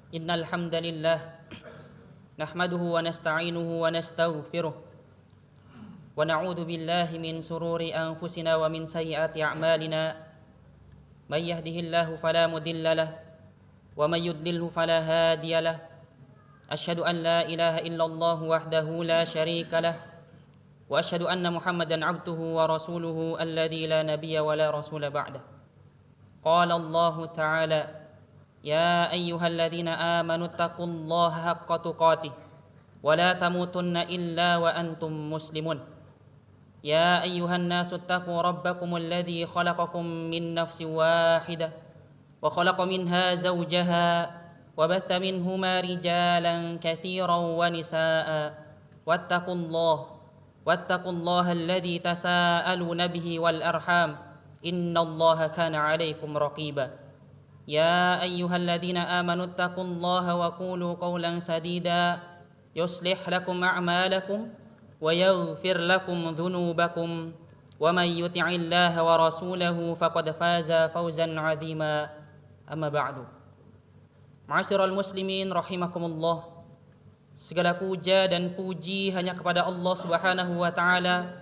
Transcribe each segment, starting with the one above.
Innal hamdalillah nahmaduhu wa nasta'inuhu wa nastaghfiruh wa na'udzu billahi min sururi anfusina wa min sayyiati a'malina may yahdihillahu fala mudilla lahu wa may yudlilhu fala hadiya lahu asyhadu an la ilaha illallah wahdahu la syarika lahu wa asyhadu anna Muhammadan 'abduhu wa rasuluhu alladzi la nabiyya wa la rasula ba'dah. Qala Allah ta'ala يا أيها الذين آمنوا اتقوا الله حق تقاته ولا تموتن إلا وأنتم مسلمون يا أيها الناس اتقوا ربكم الذي خلقكم من نفس واحدة وخلق منها زوجها وبث منهما رجالا كثيرا ونساء واتقوا الله الذي تساءلون به والأرحام إن الله كان عليكم رقيبا يا أيها الذين آمنوا اتقوا الله وقولوا قولا سديدا يصلح لكم أعمالكم ويغفر لكم ذنوبكم ومن يطع الله ورسوله فقد فاز فوزا عظيما أما بعد. Ma'asyiral muslimin rahimakumullah. Segala puja dan puji hanya kepada Allah Subhanahu wa taala,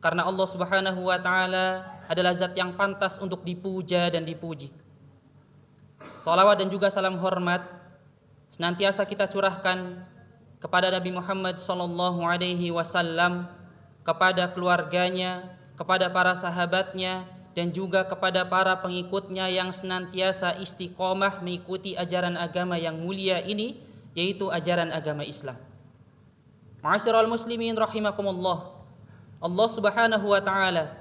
karena Allah Subhanahu wa taala adalah zat yang pantas untuk dipuja dan dipuji. Salawat dan juga salam hormat senantiasa kita curahkan kepada Nabi Muhammad sallallahu alaihi wasallam, kepada keluarganya, kepada para sahabatnya, dan juga kepada para pengikutnya yang senantiasa istiqomah mengikuti ajaran agama yang mulia ini, yaitu ajaran agama Islam. Ma'asyiral muslimin rahimakumullah. Allah Subhanahu wa taala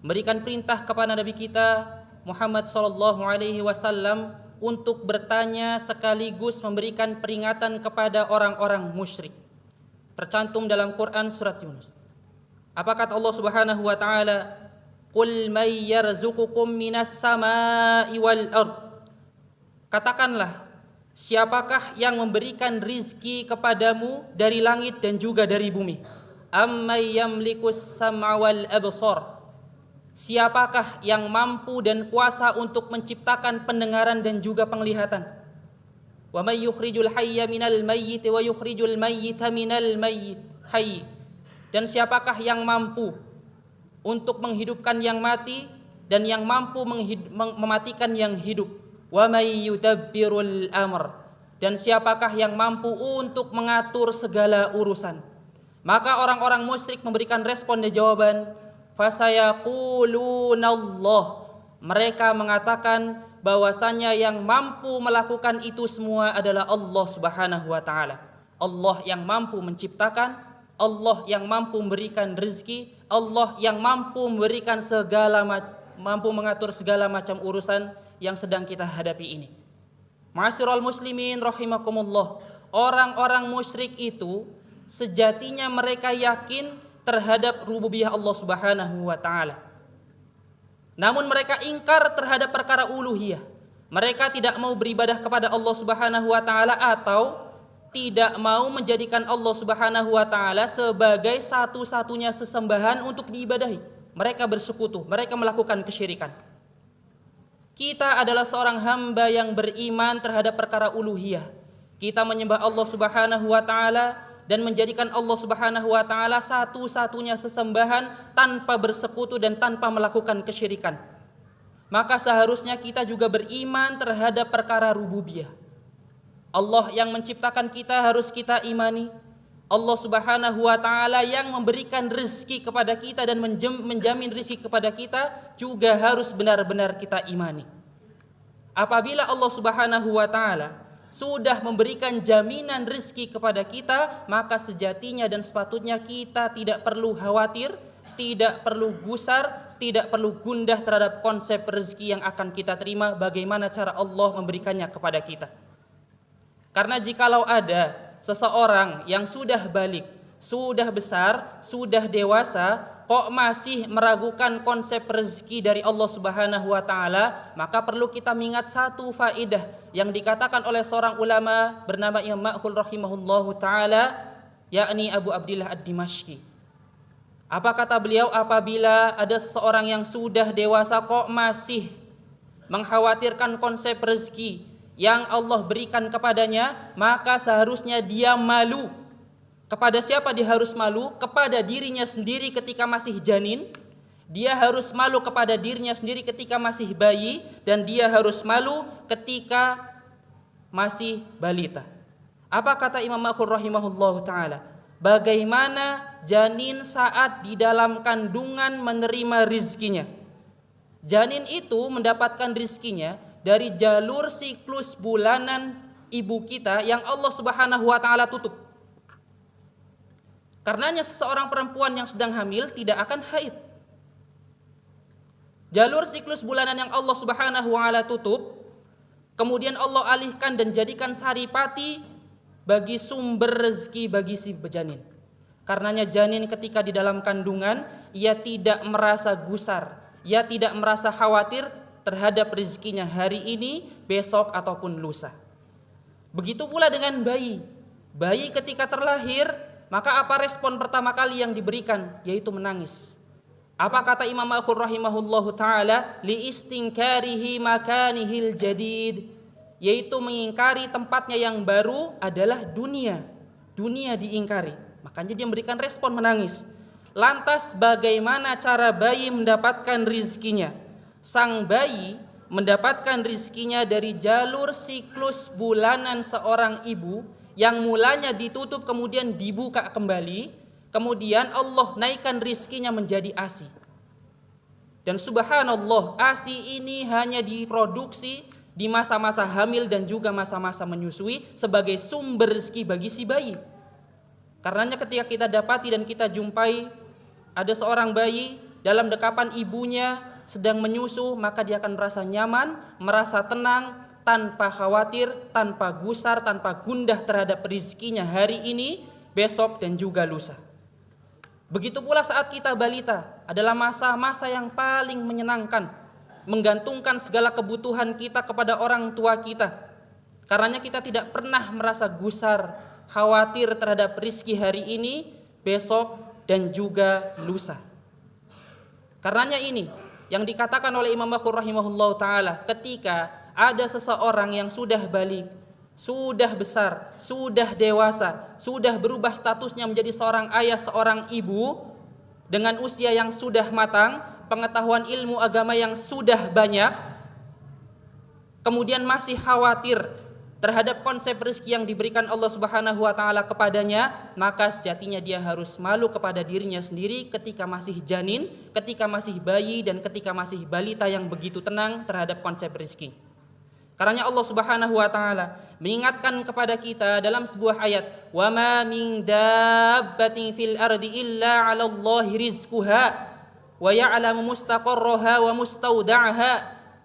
memberikan perintah kepada Nabi kita Muhammad sallallahu alaihi wasallam untuk bertanya sekaligus memberikan peringatan kepada orang-orang musyrik. Tercantum dalam Quran surat Yunus. Apa kata Allah Subhanahu wa taala? Qul may yarzuqukum minas samai wal ard. Katakanlah, siapakah yang memberikan rizki kepadamu dari langit dan juga dari bumi? Ammay yamlikus sam'a wal absar. Siapakah yang mampu dan kuasa untuk menciptakan pendengaran dan juga penglihatan? Wa may yukhrijul hayya minal mayyit wa yukhrijul mayyita minal mayyit hayy. Dan siapakah yang mampu untuk menghidupkan yang mati dan yang mampu mematikan yang hidup? Wa may yudabbirul amr. Dan siapakah yang mampu untuk mengatur segala urusan? Maka orang-orang musyrik memberikan respon dan jawaban, fasayaqulunallah. Mereka mengatakan bahwasanya yang mampu melakukan itu semua adalah Allah Subhanahu wa taala. Allah yang mampu menciptakan, Allah yang mampu memberikan rezeki, Allah yang mampu memberikan mampu mengatur segala macam urusan yang sedang kita hadapi ini. Ma'asyiral muslimin rahimakumullah. Orang-orang musyrik itu sejatinya mereka yakin terhadap rububiyah Allah Subhanahu wa taala. Namun mereka ingkar terhadap perkara uluhiyah. Mereka tidak mau beribadah kepada Allah Subhanahu wa taala atau tidak mau menjadikan Allah Subhanahu wa taala sebagai satu-satunya sesembahan untuk diibadahi. Mereka bersekutu, mereka melakukan kesyirikan. Kita adalah seorang hamba yang beriman terhadap perkara uluhiyah. Kita menyembah Allah Subhanahu wa taala dan menjadikan Allah Subhanahu wa taala satu-satunya sesembahan tanpa bersekutu dan tanpa melakukan kesyirikan. Maka seharusnya kita juga beriman terhadap perkara rububiyah. Allah yang menciptakan kita harus kita imani. Allah Subhanahu wa taala yang memberikan rezeki kepada kita dan menjamin rezeki kepada kita juga harus benar-benar kita imani. Apabila Allah Subhanahu wa taala sudah memberikan jaminan rezeki kepada kita, maka sejatinya dan sepatutnya kita tidak perlu khawatir, tidak perlu gusar, tidak perlu gundah terhadap konsep rezeki yang akan kita terima, bagaimana cara Allah memberikannya kepada kita. Karena jikalau ada seseorang yang sudah balik, sudah besar, sudah dewasa, kok masih meragukan konsep rezeki dari Allah Subhanahu wa taala, maka perlu kita mengingat satu faedah yang dikatakan oleh seorang ulama bernama Imam Ma'khul rahimahullahu taala, yakni Abu Abdillah Ad-Dimashqi. Apa kata beliau? Apabila ada seseorang yang sudah dewasa kok masih mengkhawatirkan konsep rezeki, yang Allah berikan kepadanya, maka seharusnya dia malu. Kepada siapa dia harus malu? Kepada dirinya sendiri ketika masih janin, dia harus malu kepada dirinya sendiri ketika masih bayi, dan dia harus malu ketika masih balita. Apa kata Imam Makhul rahimahullahu ta'ala? Bagaimana janin saat di dalam kandungan menerima rizkinya? Janin itu mendapatkan rizkinya dari jalur siklus bulanan ibu kita yang Allah Subhanahu wa ta'ala tutup. Karenanya seseorang perempuan yang sedang hamil tidak akan haid. Jalur siklus bulanan yang Allah Subhanahu wa ta'ala tutup, kemudian Allah alihkan dan jadikan saripati bagi sumber rezeki bagi si janin. Karenanya janin ketika di dalam kandungan, ia tidak merasa gusar, ia tidak merasa khawatir terhadap rezekinya hari ini, besok ataupun lusa. Begitu pula dengan bayi. Bayi ketika terlahir, maka apa respon pertama kali yang diberikan? Yaitu menangis. Apa kata Imam Makhul rahimahullahu ta'ala? Li istinkarihi makanihil jadid, yaitu mengingkari tempatnya yang baru adalah dunia. Dunia diingkari, makanya dia memberikan respon menangis. Lantas bagaimana cara bayi mendapatkan rizkinya? Sang bayi mendapatkan rizkinya dari jalur siklus bulanan seorang ibu yang mulanya ditutup kemudian dibuka kembali, kemudian Allah naikkan rizkinya menjadi ASI. Dan subhanallah, ASI ini hanya diproduksi di masa-masa hamil dan juga masa-masa menyusui sebagai sumber rezeki bagi si bayi. Karenanya ketika kita dapati dan kita jumpai ada seorang bayi dalam dekapan ibunya sedang menyusu, maka dia akan merasa nyaman, merasa tenang, tanpa khawatir, tanpa gusar, tanpa gundah terhadap rizkinya hari ini, besok dan juga lusa. Begitu pula saat kita balita, adalah masa-masa yang paling menyenangkan, menggantungkan segala kebutuhan kita kepada orang tua kita. Karenanya kita tidak pernah merasa gusar, khawatir terhadap rizki hari ini, besok dan juga lusa. Karenanya ini yang dikatakan oleh Imam Makhul rahimahullah ta'ala, ketika ada seseorang yang sudah balik, sudah besar, sudah dewasa, sudah berubah statusnya menjadi seorang ayah, seorang ibu, dengan usia yang sudah matang, pengetahuan ilmu agama yang sudah banyak, kemudian masih khawatir terhadap konsep rezeki yang diberikan Allah Subhanahu wa ta'ala kepadanya, maka sejatinya dia harus malu kepada dirinya sendiri ketika masih janin, ketika masih bayi, dan ketika masih balita yang begitu tenang terhadap konsep rezeki. Karena Allah Subhanahu wa ta'ala mengingatkan kepada kita dalam sebuah ayat, wa ma min dabbatin fil ardi illa 'alallahi rizquha wa ya'lamu mustaqarraha wa mustauda'aha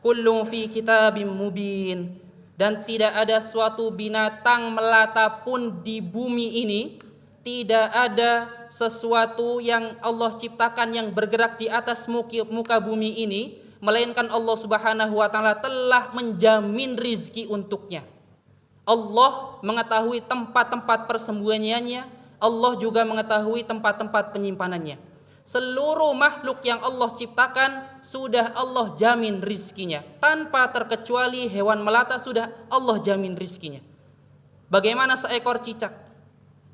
kullun fi kitabim mubin. Dan tidak ada suatu binatang melata pun di bumi ini, tidak ada sesuatu yang Allah ciptakan yang bergerak di atas muka bumi ini, melainkan Allah Subhanahu wa ta'ala telah menjamin rizki untuknya. Allah mengetahui tempat-tempat persembunyiannya, Allah juga mengetahui tempat-tempat penyimpanannya. Seluruh makhluk yang Allah ciptakan sudah Allah jamin rizkinya. Tanpa terkecuali hewan melata sudah Allah jamin rizkinya. Bagaimana seekor cicak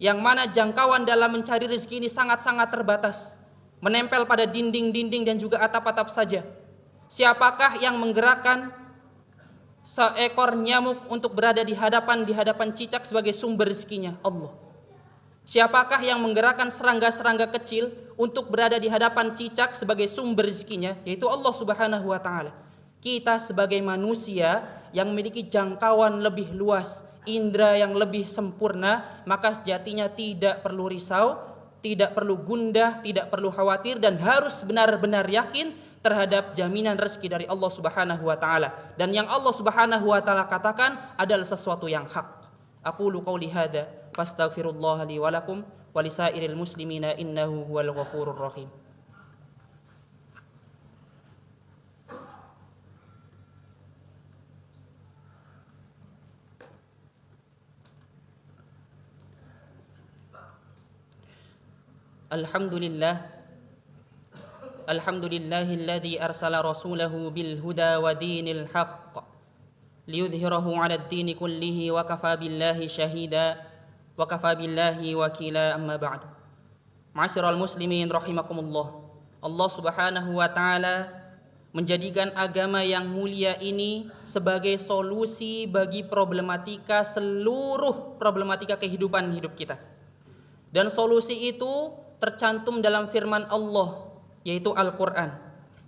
yang mana jangkauan dalam mencari rezeki ini sangat-sangat terbatas, menempel pada dinding-dinding dan juga atap-atap saja. Siapakah yang menggerakkan seekor nyamuk untuk berada di hadapan cicak sebagai sumber rezekinya? Allah. Siapakah yang menggerakkan serangga-serangga kecil untuk berada di hadapan cicak sebagai sumber rezekinya? Yaitu Allah Subhanahu wa ta'ala. Kita sebagai manusia yang memiliki jangkauan lebih luas, indera yang lebih sempurna, maka sejatinya tidak perlu risau, tidak perlu gundah, tidak perlu khawatir, dan harus benar-benar yakin terhadap jaminan rezeki dari Allah Subhanahu wa ta'ala. Dan yang Allah Subhanahu wa ta'ala katakan adalah sesuatu yang hak. Aqulu qawli hadza fastaghfirullah li wa lakum wa lisairil muslimina innahu huwal ghafurur rahim. Alhamdulillahilladzi arsala rasulahu bil huda wa dinil haqq liyudhhirahu 'alad dini kullihi wa kafa billahi syahida wa kafa billahi wakila, amma ba'du. Ma'asyiral muslimin rahimakumullah. Allah Subhanahu wa taala menjadikan agama yang mulia ini sebagai solusi bagi seluruh problematika kehidupan hidup kita. Dan solusi itu tercantum dalam firman Allah, yaitu Al-Quran.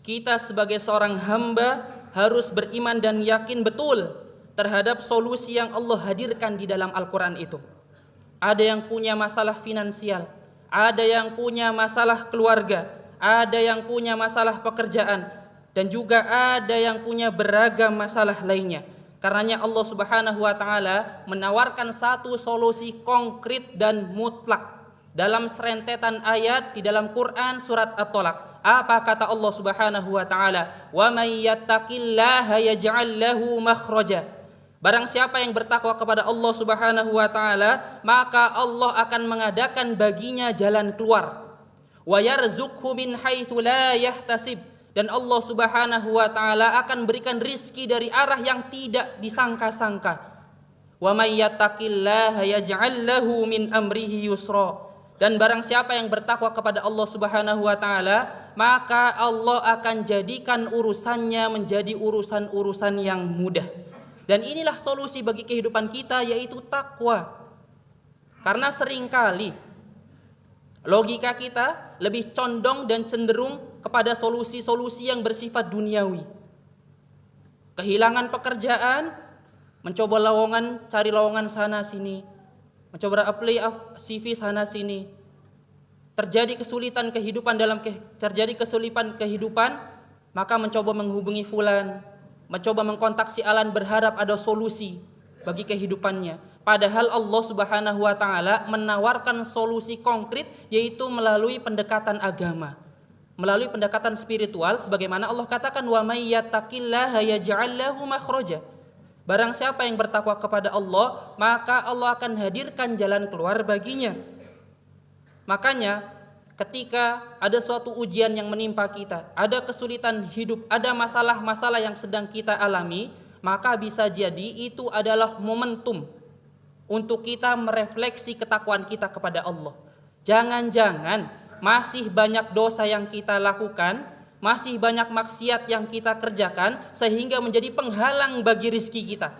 Kita sebagai seorang hamba harus beriman dan yakin betul terhadap solusi yang Allah hadirkan di dalam Al-Quran itu. Ada yang punya masalah finansial, ada yang punya masalah keluarga, ada yang punya masalah pekerjaan, dan juga ada yang punya beragam masalah lainnya. Karenanya Allah Subhanahu wa taala menawarkan satu solusi konkret dan mutlak dalam serentetan ayat di dalam Quran surat At-Tolak. Apa kata Allah Subhanahu wa taala? Wa may yattaqillaha yaj'al lahu makhraja. Barang siapa yang bertakwa kepada Allah Subhanahu wa taala, maka Allah akan mengadakan baginya jalan keluar. Wa yarzuqhu min haitsu la yahtasib. Dan Allah Subhanahu wa taala akan berikan rizki dari arah yang tidak disangka-sangka. Wa may yattaqillaha yaj'al lahu min amrihi yusra. Dan barang siapa yang bertakwa kepada Allah Subhanahu wa taala, maka Allah akan jadikan urusannya menjadi urusan-urusan yang mudah. Dan inilah solusi bagi kehidupan kita, yaitu takwa. Karena seringkali logika kita lebih condong dan cenderung kepada solusi-solusi yang bersifat duniawi. Kehilangan pekerjaan, mencoba cari lowongan sana sini, mencoba apply CV sana sini. Terjadi kesulitan kehidupan, maka mencoba menghubungi fulan, mencoba mengkontak si Alan berharap ada solusi bagi kehidupannya. Padahal Allah Subhanahu wa taala menawarkan solusi konkret, yaitu melalui pendekatan agama, melalui pendekatan spiritual, sebagaimana Allah katakan wa may yattaqillaha yaj'al lahu makhraja. Barang siapa yang bertakwa kepada Allah, maka Allah akan hadirkan jalan keluar baginya. Makanya ketika ada suatu ujian yang menimpa kita, ada kesulitan hidup, ada masalah-masalah yang sedang kita alami, maka bisa jadi itu adalah momentum untuk kita merefleksi ketakwaan kita kepada Allah. Jangan-jangan masih banyak dosa yang kita lakukan, masih banyak maksiat yang kita kerjakan, sehingga menjadi penghalang bagi rizki kita.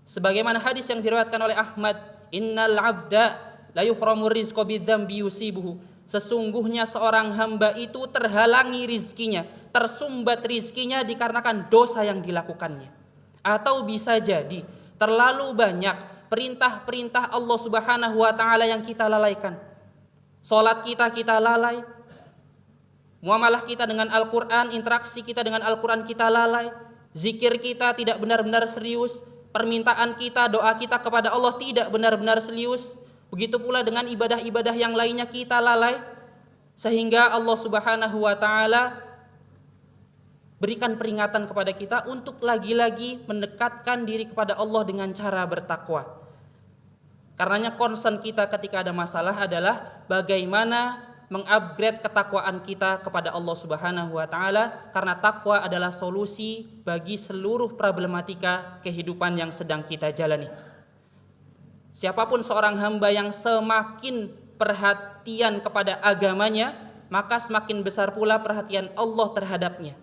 Sebagaimana hadis yang diriwayatkan oleh Ahmad, innal abda la yuhramu rizqa bidzambi yusibuhu. Sesungguhnya seorang hamba itu terhalangi rizkinya, tersumbat rizkinya dikarenakan dosa yang dilakukannya. Atau bisa jadi terlalu banyak perintah-perintah Allah Subhanahu wa taala yang kita lalaikan. Salat kita lalai, muamalah kita dengan Al-Quran, interaksi kita dengan Al-Quran kita lalai, zikir kita tidak benar-benar serius, permintaan kita, doa kita kepada Allah tidak benar-benar serius. Begitu pula dengan ibadah-ibadah yang lainnya kita lalai, sehingga Allah Subhanahu wa taala berikan peringatan kepada kita untuk lagi-lagi mendekatkan diri kepada Allah dengan cara bertakwa. Karenanya concern kita ketika ada masalah adalah bagaimana mengupgrade ketakwaan kita kepada Allah Subhanahu wa taala, karena takwa adalah solusi bagi seluruh problematika kehidupan yang sedang kita jalani. Siapapun seorang hamba yang semakin perhatian kepada agamanya, maka semakin besar pula perhatian Allah terhadapnya.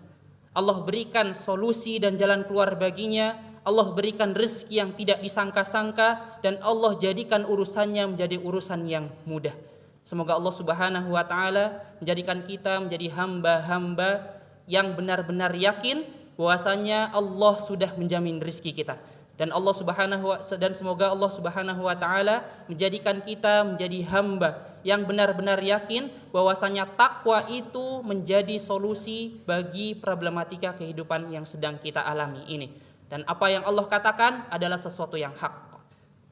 Allah berikan solusi dan jalan keluar baginya, Allah berikan rezeki yang tidak disangka-sangka, dan Allah jadikan urusannya menjadi urusan yang mudah. Semoga Allah Subhanahu wa taala menjadikan kita menjadi hamba-hamba yang benar-benar yakin bahwasanya Allah sudah menjamin rezeki kita. Dan semoga Allah Subhanahu wa taala menjadikan kita menjadi hamba yang benar-benar yakin bahwasanya takwa itu menjadi solusi bagi problematika kehidupan yang sedang kita alami ini. Dan apa yang Allah katakan adalah sesuatu yang hak.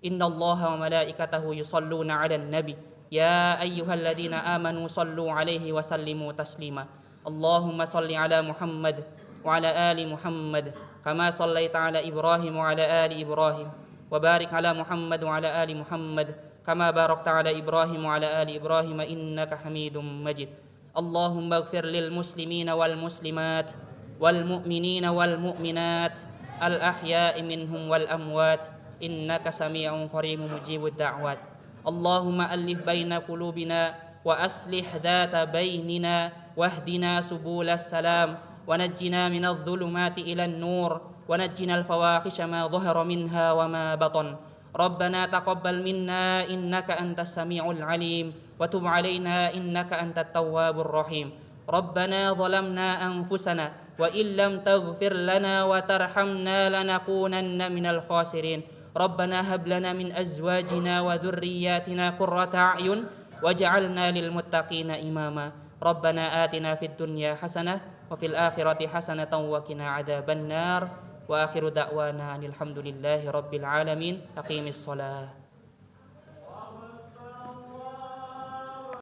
Innallaha wa malaikatahu yusholluna 'alan nabi ya ayyuhalladzina amanu shallu 'alaihi wa sallimu taslima. Allahumma shalli 'ala Muhammad wa 'ala ali Muhammad kama shallaita 'ala Ibrahim wa 'ala ali Ibrahim wa barik 'ala Muhammad wa 'ala ali Muhammad kama barakta 'ala Ibrahim wa 'ala ali Ibrahim innaka Hamidum Majid. Allahumma ighfir lil muslimina wal muslimat wal mu'minina wal mu'minat الأحياء منهم والأموات إنك سميع قريب مجيب الدعوات. اللهم ألف بين قلوبنا وأصلح ذات بيننا واهدنا سبل السلام ونجنا من الظلمات إلى النور ونجنا الفواحش ما ظهر منها وما بطن. ربنا تقبل منا إنك أنت السميع العليم وتب علينا إنك أنت التواب الرحيم. ربنا ظلمنا أنفسنا وإن لم تغفر لنا وترحمنا لنكونن من الخاسرين. ربنا هب لنا من أزواجنا وذرياتنا قرة أعين واجعلنا للمتقين إماما. ربنا آتنا في الدنيا حسنة وفي الآخرة حسنة وقنا عذاب النار. وآخر دعوانا أن الحمد لله رب العالمين. أقيم الصلاة.